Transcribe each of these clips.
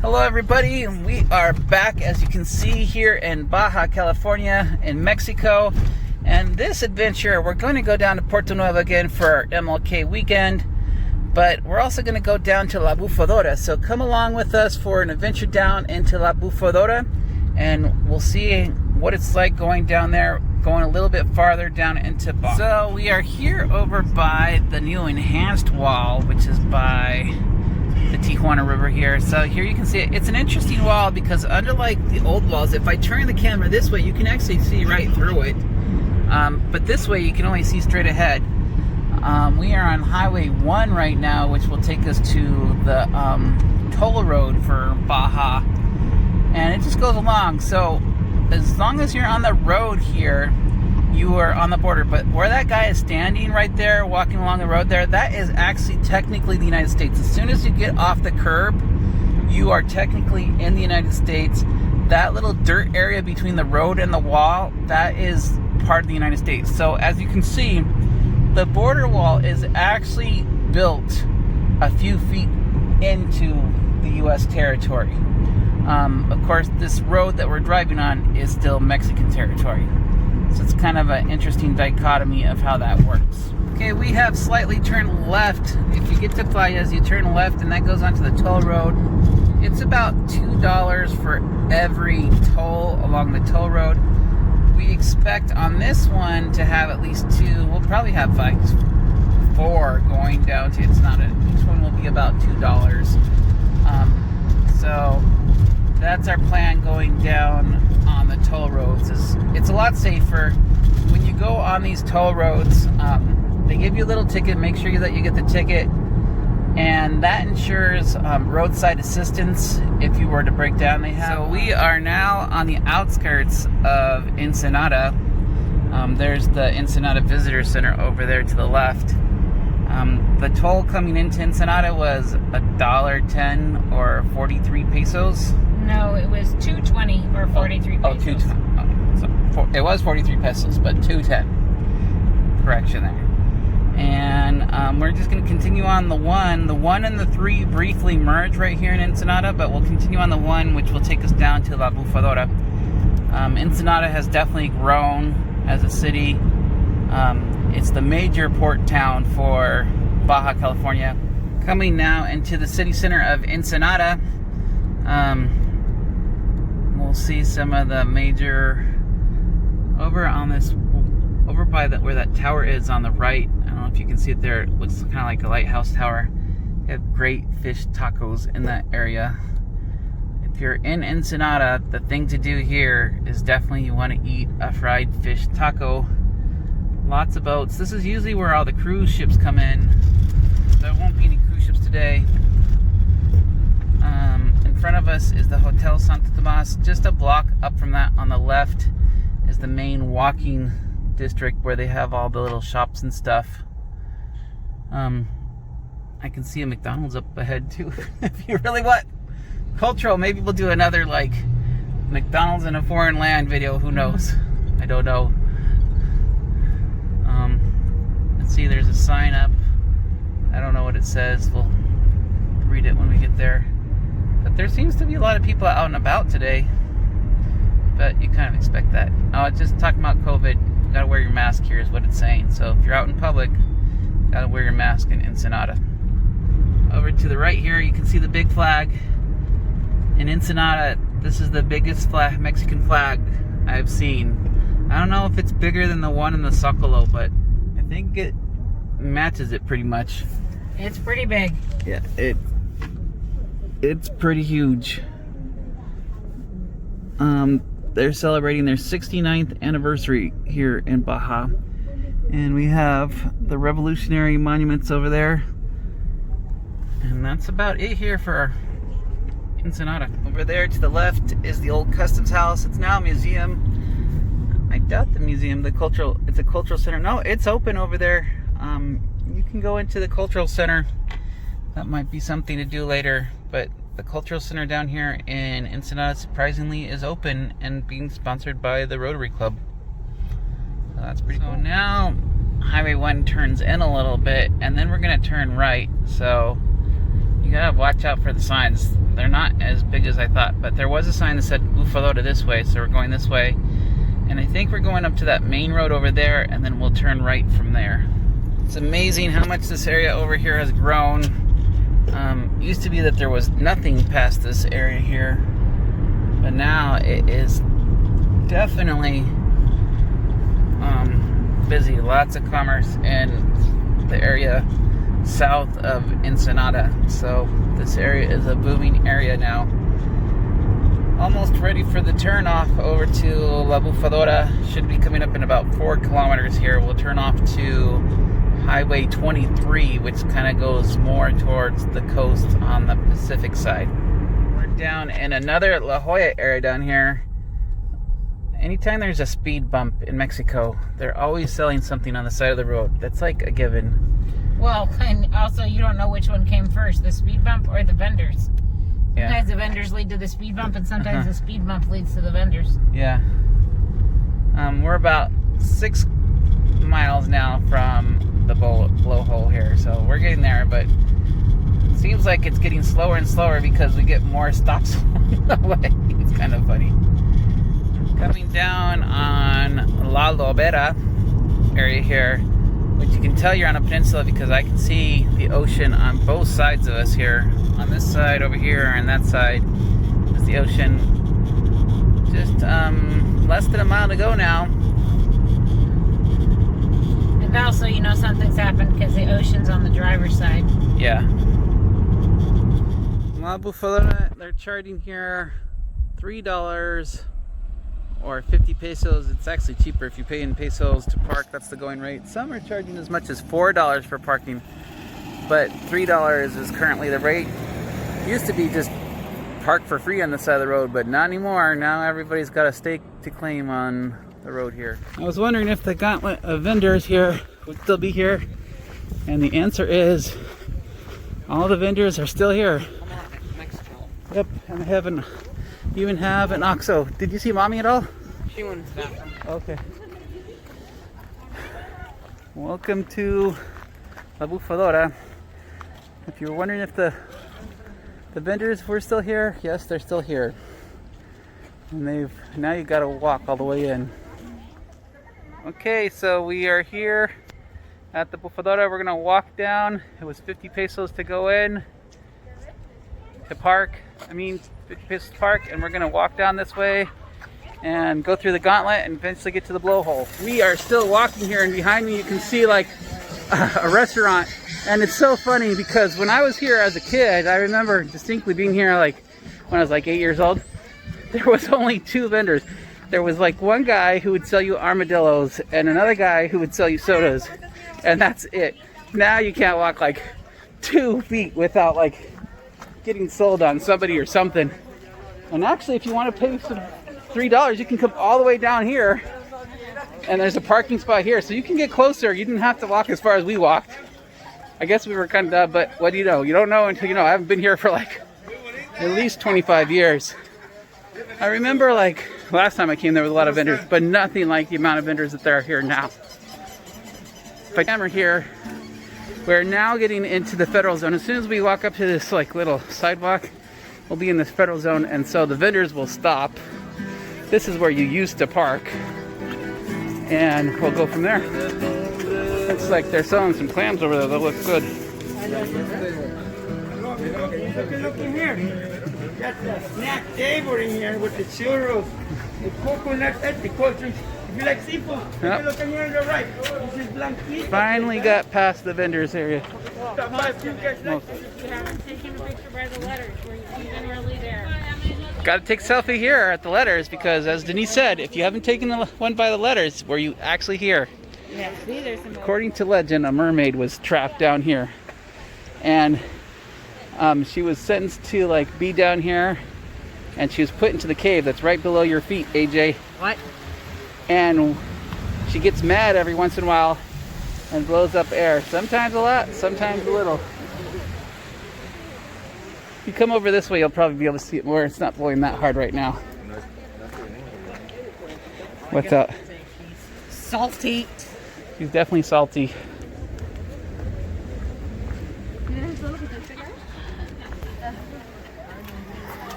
Hello everybody, we are back as you can see here in Baja California in Mexico, and this adventure we're going to go down to Puerto Nuevo again for our MLK weekend, but we're also going to go down to La Bufadora, so come along with us for an adventure down into La Bufadora and we'll see what it's like going down there, going a little bit farther down into Baja. So we are here over by the new enhanced wall, which is by the Tijuana River here. So here you can see it. It's an interesting wall because unlike the old walls, if I turn the camera this way, you can actually see right through it. But this way, you can only see straight ahead. We are on Highway 1 right now, which will take us to the toll road for Baja. And it just goes along. So as long as you're on the road here, you are on the border. But where that guy is standing right there, walking along the road there, that is actually technically the United States. As soon as you get off the curb, you are technically in the United States. That little dirt area between the road and the wall, that is part of the United States. So as you can see, the border wall is actually built a few feet into the U.S. territory. Of course, this road that we're driving on is still Mexican territory. So it's kind of an interesting dichotomy of how that works. Okay, we have slightly turned left. If you get to Playas, you turn left and that goes onto the toll road. It's about $2 for every toll along the toll road. We expect on this one to have at least two. We'll probably have like 4 going down to Ensenada. Each one will be about $2. So that's our plan going down on the toll roads. It's a lot safer when you go on these toll roads. They give you a little ticket. Make sure that you get the ticket, and that ensures roadside assistance if you were to break down. So we are now on the outskirts of Ensenada. There's the Ensenada Visitor Center over there to the left. The toll coming into Ensenada was $1.10 or 43 pesos. No, it was $2.20 or 43 pesos. It was 43 pesos, but $2.10. Correction there. And we're just going to continue on the 1. The 1 and the 3 briefly merge right here in Ensenada, but we'll continue on the 1, which will take us down to La Bufadora. Ensenada has definitely grown as a city. It's the major port town for Baja California. Coming now into the city center of Ensenada. We'll see some of the major over by where that tower is on the right. I don't know if you can see it there. It looks kind of like a lighthouse tower. They have great fish tacos in that area. If you're in Ensenada, the thing to do here is definitely you want to eat a fried fish taco. Lots of boats. This is usually where all the cruise ships come in. There won't be any cruise ships today. In front of us is the Hotel Santo Tomas. Just a block up from that on the left is the main walking district where they have all the little shops and stuff. I can see a McDonald's up ahead too. If you really want cultural, maybe we'll do another like McDonald's in a foreign land video. Who knows? I don't know. Let's see, there's a sign up. I don't know what it says. We'll read it when we get there. But there seems to be a lot of people out and about today. But you kind of expect that. Oh, it's just talking about COVID. You gotta wear your mask here is what it's saying. So if you're out in public, you gotta wear your mask in Ensenada. Over to the right here, you can see the big flag. In Ensenada, this is the biggest flag, Mexican flag I've seen. I don't know if it's bigger than the one in the Zocalo, but I think it matches it pretty much. It's pretty big. Yeah, it's pretty huge. They're celebrating their 69th anniversary here in Baja. And we have the revolutionary monuments over there. And that's about it here for Ensenada. Over there to the left is the old customs house. It's now a museum. I doubt the museum, it's a cultural center. No, it's open over there. You can go into the cultural center. That might be something to do later, but the cultural center down here in Ensenada surprisingly is open and being sponsored by the Rotary Club. So that's pretty cool. Now Highway 1 turns in a little bit and then we're gonna turn right. So you gotta watch out for the signs. They're not as big as I thought, but there was a sign that said Bufadora this way, so we're going this way. And I think we're going up to that main road over there, and then we'll turn right from there. It's amazing how much this area over here has grown. Used to be that there was nothing past this area here, but now it is definitely busy. Lots of commerce in the area south of Ensenada. So this area is a booming area now. Almost ready for the turn off over to La Bufadora. Should be coming up in about 4 kilometers here. We'll turn off to Highway 23, which kind of goes more towards the coast on the Pacific side. We're down in another La Jolla area down here. Anytime there's a speed bump in Mexico, they're always selling something on the side of the road. That's like a given. Well, and also you don't know which one came first, the speed bump or the vendors. Yeah. Sometimes the vendors lead to the speed bump, and sometimes the speed bump leads to the vendors. Yeah. We're about 6 miles now from the blowhole here, so we're getting there, but it seems like it's getting slower and slower because we get more stops along the way. It's kind of funny. Coming down on La Lobera area here, which you can tell you're on a peninsula because I can see the ocean on both sides of us here. On this side over here and that side is the ocean. Just less than a mile to go now. And also, you know, something's happened because the ocean's on the driver's side. Yeah. La Bufadora, they're charging here $3 or 50 pesos. It's actually cheaper if you pay in pesos to park. That's the going rate. Some are charging as much as $4 for parking, but $3 is currently the rate. Used to be just park for free on the side of the road, but not anymore. Now everybody's got a stake to claim on the road here. I was wondering if the gauntlet of vendors here would still be here, and the answer is all the vendors are still here. Yep, and I even have an OXXO. Did you see Mommy at all? She went to the bathroom. Okay. Welcome to La Bufadora. If you were wondering if the vendors were still here, yes, they're still here. And now you gotta walk all the way in. Okay, so we are here at the Bufadora. We're gonna walk down. It was 50 pesos to go in, to park. 50 pesos to park, and we're gonna walk down this way and go through the gauntlet and eventually get to the blowhole. We are still walking here, and behind me you can see like a restaurant. And it's so funny because when I was here as a kid, I remember distinctly being here like when I was like 8 years old. There was only 2 vendors. There was like one guy who would sell you armadillos and another guy who would sell you sodas, and that's it. Now you can't walk like 2 feet without like getting sold on somebody or something. And actually, if you want to pay some $3, you can come all the way down here, and there's a parking spot here, so you can get closer. You didn't have to walk as far as we walked. I guess we were kind of dumb, but what do you know? You don't know until you know. I haven't been here for like at least 25 years. I remember like last time I came there was a lot of vendors, but nothing like the amount of vendors that there are here now. If I camera here, we're now getting into the federal zone. As soon as we walk up to this like little sidewalk, we'll be in this federal zone, and so the vendors will stop. This is where you used to park, and we'll go from there. Looks like they're selling some clams over there. That looks good. Look in here. Got the snack table in here with the churros, the coconut, the culture. If you like seafood, Yep. look in here on the right. This is blanquito. Finally got past the vendors area. You haven't taken a picture by the letters. Were you even really there? Got to take a selfie here at the letters because, as Denise said, if you haven't taken the one by the letters, were you actually here? Yeah, see, there's some. According to legend, a mermaid was trapped down here, and she was sentenced to like be down here, and she was put into the cave that's right below your feet, AJ. What? And she gets mad every once in a while and blows up air. Sometimes a lot, sometimes a little. If you come over this way, you'll probably be able to see it more. It's not blowing that hard right now. What's up? Salty. She's definitely salty.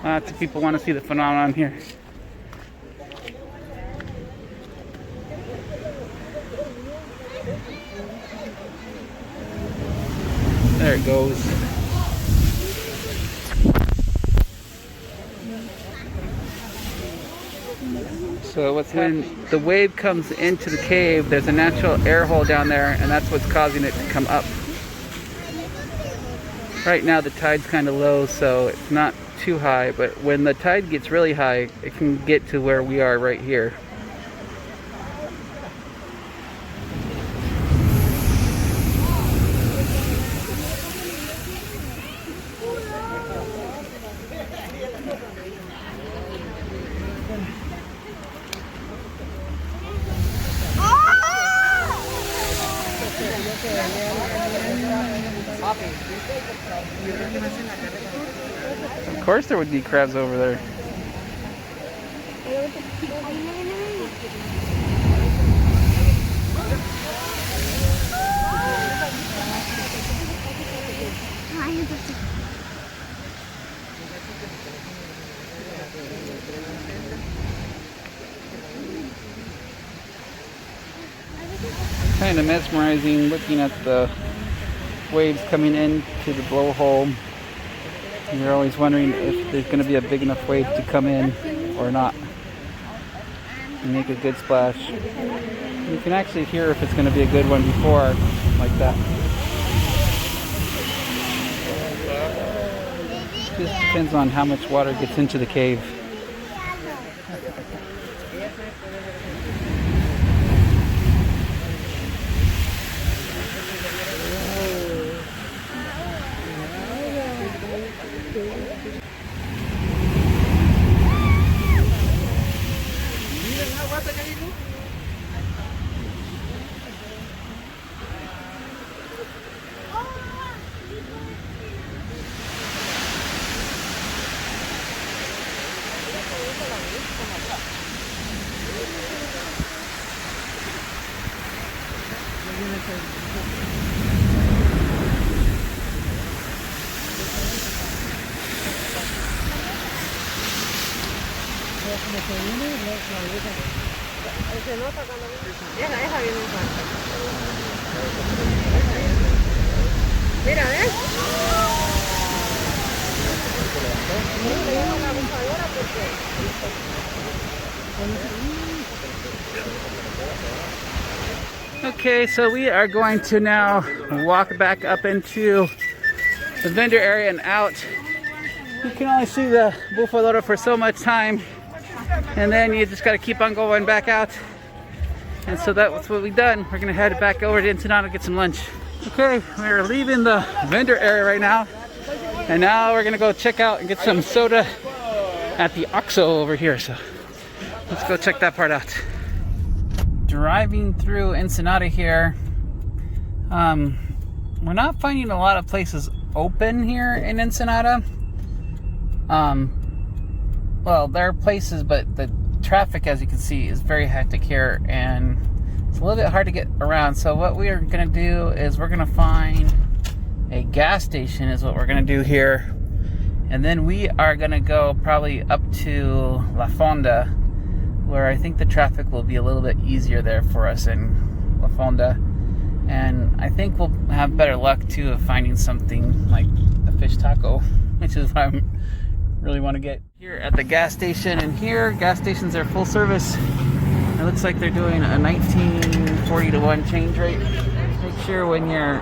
Lots of people want to see the phenomenon here. There it goes. So when the wave comes into the cave, there's a natural air hole down there, and that's what's causing it to come up. Right now the tide's kind of low, so it's not too high, but when the tide gets really high, it can get to where we are right here. Of course there would be crabs over there. Kind of mesmerizing looking at the waves coming into the blowhole. You're always wondering if there's going to be a big enough wave to come in or not and make a good splash. You can actually hear if it's going to be a good one before, like that. Just depends on how much water gets into the cave. Mira, ¿ves? Okay, so we are going to now walk back up into the vendor area and out. You can only see the Bufadora for so much time, and then you just got to keep on going back out. And so that's what we've done. We're gonna head back over to Ensenada and get some lunch. Okay, we're leaving the vendor area right now, and now we're gonna go check out and get some soda at the OXXO over here. So let's go check that part out. Driving through Ensenada here, we're not finding a lot of places open here in Ensenada. Well, there are places, but the traffic, as you can see, is very hectic here, and it's a little bit hard to get around. So what we are going to do is we're going to find a gas station is what we're going to do here, and then we are going to go probably up to La Fonda, where I think the traffic will be a little bit easier there for us in La Fonda, and I think we'll have better luck too of finding something like a fish taco, which is what I really want to get. Here at the gas station, and here gas stations are full service. It looks like they're doing a 1940 to 1 change rate. Make sure when you're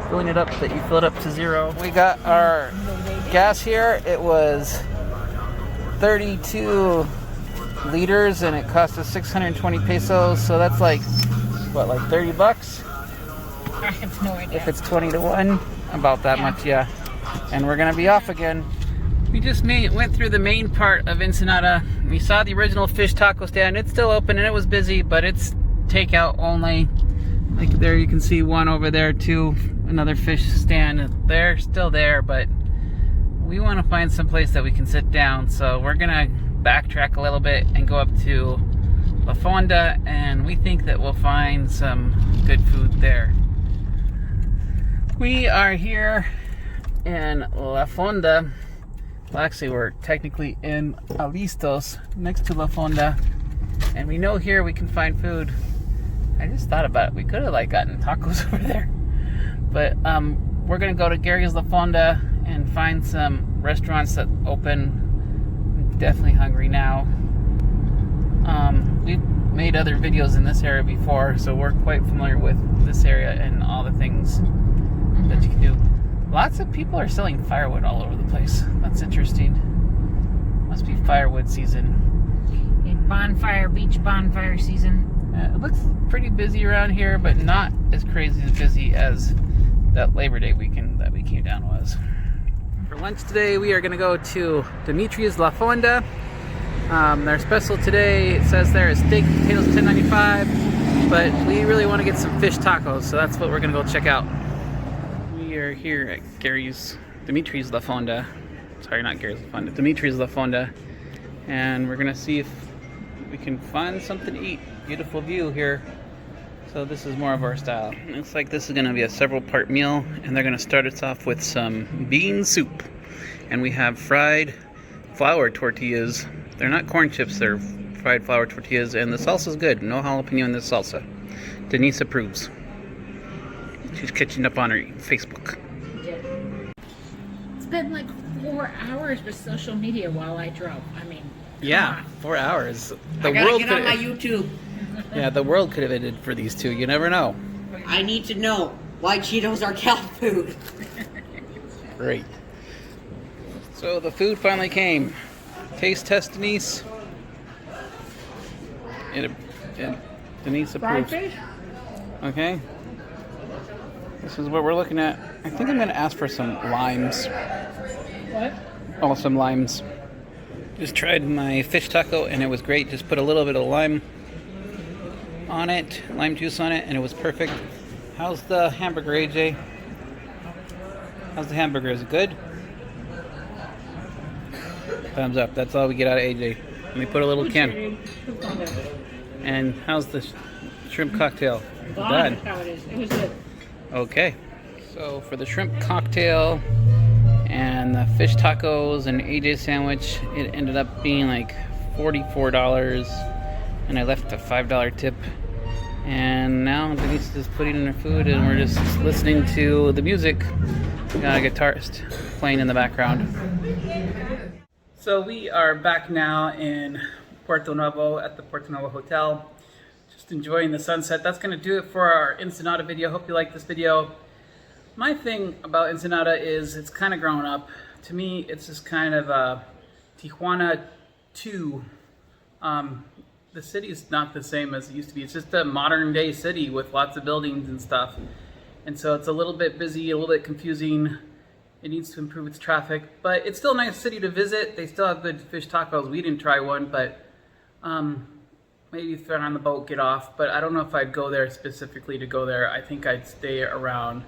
filling it up that you fill it up to 0. We got our gas here. It was 32 liters and it cost us 620 pesos, so that's like what, like 30 bucks? I have no idea. If it's 20 to 1, about that much, yeah. And we're gonna be off again. We just went through the main part of Ensenada. We saw the original fish taco stand. It's still open and it was busy, but it's takeout only. Like there you can see one over there too, another fish stand. They're still there, but we want to find some place that we can sit down. So we're gonna backtrack a little bit and go up to La Fonda, and we think that we'll find some good food there. We are here in La Fonda. Well, actually, we're technically in Alistos, next to La Fonda, and we know here we can find food. I just thought about it. We could have like gotten tacos over there, but we're gonna go to Gary's La Fonda and find some restaurants that open. I'm definitely hungry now. We've made other videos in this area before, so we're quite familiar with this area and all the things that you can do. Lots of people are selling firewood all over the place. That's interesting. Must be firewood season. Beach bonfire season. It looks pretty busy around here, but not as crazy as busy as that Labor Day weekend that we came down was. For lunch today, we are going to go to Dimitri's La Fonda. Their special today, it says there, is steak and potatoes $10.95, but we really want to get some fish tacos, so that's what we're going to go check out. We are here at Dimitri's La Fonda. Sorry, not Gary's La Fonda, Dimitri's La Fonda, and we're going to see if we can find something to eat. Beautiful view here. So this is more of our style. Looks like this is going to be a several part meal, and they're going to start us off with some bean soup. And we have fried flour tortillas. They're not corn chips, they're fried flour tortillas, and the salsa's good. No jalapeno in this salsa. Denise approves. She's catching up on her Facebook. It's been like 4 hours with social media while I drove. I mean, yeah, 4 hours. I gotta get on my YouTube. Yeah, the world could have ended for these two. You never know. I need to know why Cheetos are cat food. Great. So the food finally came. Taste test, Denise. Denise approves. Okay. This is what we're looking at. I think I'm going to ask for some limes. what? Oh, some limes. Just tried my fish taco and it was great. Just put a little bit of lime on it, lime juice on it, and it was perfect. How's the hamburger, AJ? How's the hamburger? Is it good? Thumbs up. That's all we get out of AJ. Let me put a little can. And how's the shrimp cocktail? Done. How it is. It was good. Okay. So for the shrimp cocktail and the fish tacos and AJ sandwich, it ended up being like $44, and I left a $5 tip. And now Denise is putting in her food, and we're just listening to the music. We got a guitarist playing in the background. So we are back now in Puerto Nuevo at the Puerto Nuevo Hotel. Just enjoying the sunset. That's going to do it for our Ensenada video. Hope you like this video. My thing about Ensenada is it's kind of grown up. To me, it's just kind of a Tijuana 2. The city is not the same as it used to be. It's just a modern day city with lots of buildings and stuff. And so it's a little bit busy, a little bit confusing. It needs to improve its traffic, but it's still a nice city to visit. They still have good fish tacos. We didn't try one, but maybe if they're on the boat, get off. But I don't know if I'd go there specifically to go there. I think I'd stay around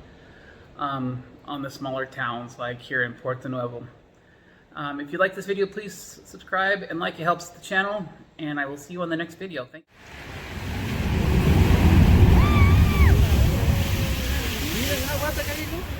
on the smaller towns like here in Puerto Nuevo. If you like this video, please subscribe and like. It helps the channel, and I will see you on the next video. Thank you.